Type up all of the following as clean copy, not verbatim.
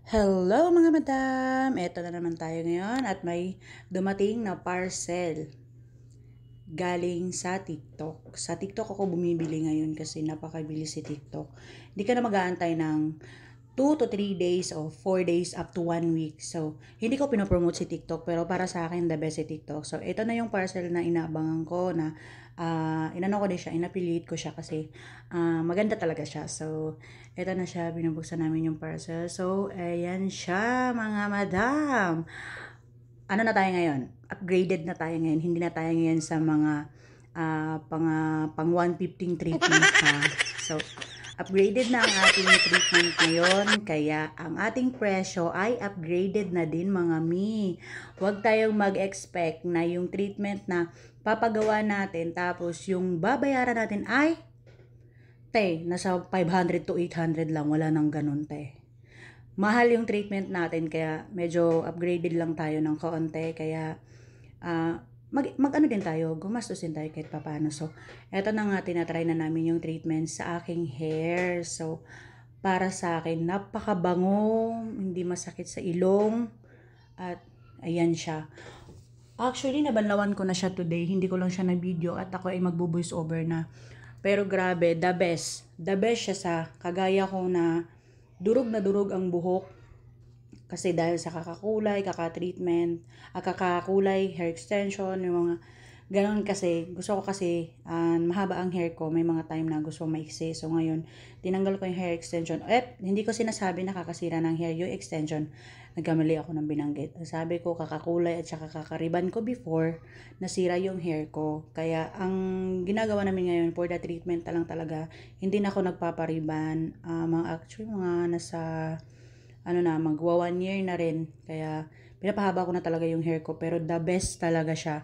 Hello mga madam! Eto na naman tayo ngayon at may dumating na parcel galing sa TikTok. Sa TikTok ako bumibili ngayon kasi napakabilis si TikTok. Hindi ka na mag-aantay ng 2 to 3 days o 4 days up to 1 week. So, hindi ko pinopromote si TikTok pero para sa akin the best si TikTok. So, ito na yung parcel na inaabangan ko na inano ko din siya, inaffiliate ko siya kasi maganda talaga siya. So, ito na siya, binubuksan namin yung parcel. So, ayan siya mga madam. Ano na tayo ngayon? Upgraded na tayo ngayon. Hindi na tayo ngayon sa mga pang 115 treatment ha. So, upgraded na ang ating treatment ngayon, kaya ang ating presyo ay upgraded na din mga mi. Huwag tayong mag-expect na yung treatment na papagawa natin tapos yung babayaran natin ay nasa 500 to 800 lang, wala nang ganun mahal yung treatment natin kaya medyo upgraded lang tayo ng kaunti kaya mag-ano din tayo, gumastos din tayo kahit papaano. So, eto na nga, tinatry na namin yung treatment sa aking hair. So, para sa akin, napakabango, hindi masakit sa ilong, at ayan siya. Actually, nabanlawan ko na siya today, hindi ko lang siya na video at ako ay magbo-voice over na. Pero grabe, the best. The best siya sa kagaya ko na durog na durog ang buhok kasi dahil sa kakakulay, kakatreatment, kakakulay, hair extension, yung mga ganon kasi. Gusto ko kasi mahaba ang hair ko, may mga time na gusto maiksi. So ngayon, tinanggal ko yung hair extension. At hindi ko sinasabi na kakasira ng hair yung extension. Nagkamali ako ng binanggit. Sabi ko kakakulay at saka kakariban ko before, nasira yung hair ko. Kaya ang ginagawa namin ngayon for the treatment lang talaga, hindi na ako nagpapariban. Actually mga nasa magwa 1 year na rin. Kaya, pinapahaba ko na talaga yung hair ko. Pero the best talaga siya.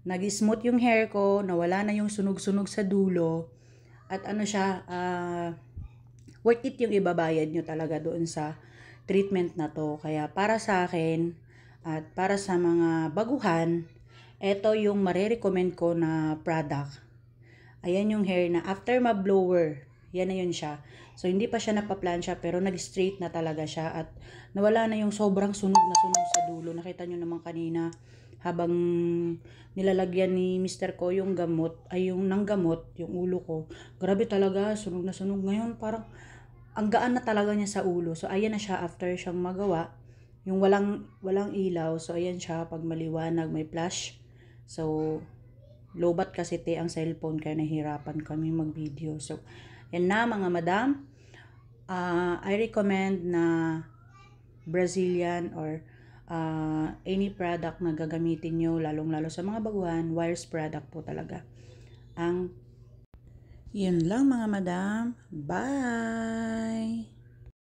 Nag-smooth yung hair ko, nawala na yung sunog-sunog sa dulo. At worth it yung ibabayad nyo talaga doon sa treatment na to. Kaya para sa akin, at para sa mga baguhan, ito yung marirecommend ko na product. Ayan yung hair na after ma-blower, yan na yun siya. So, hindi pa siya napaplansya pero nag-straight na talaga siya at nawala na yung sobrang sunog na sunog sa dulo. Nakita nyo naman kanina habang nilalagyan ni Mr. ko yung gamot, yung nanggamot, yung ulo ko. Grabe talaga, sunog na sunog. Ngayon parang ang gaan na talaga niya sa ulo. So, ayan na siya after siyang magawa. Yung walang ilaw. So, ayan siya pag maliwanag, may flash. So, lobat kasi ang cellphone kaya nahirapan kami mag-video. So, yan na mga madam. I recommend na Brazilian or any product na gagamitin nyo, lalong-lalo sa mga baguhan, wires product po talaga. Yun lang mga madam. Bye!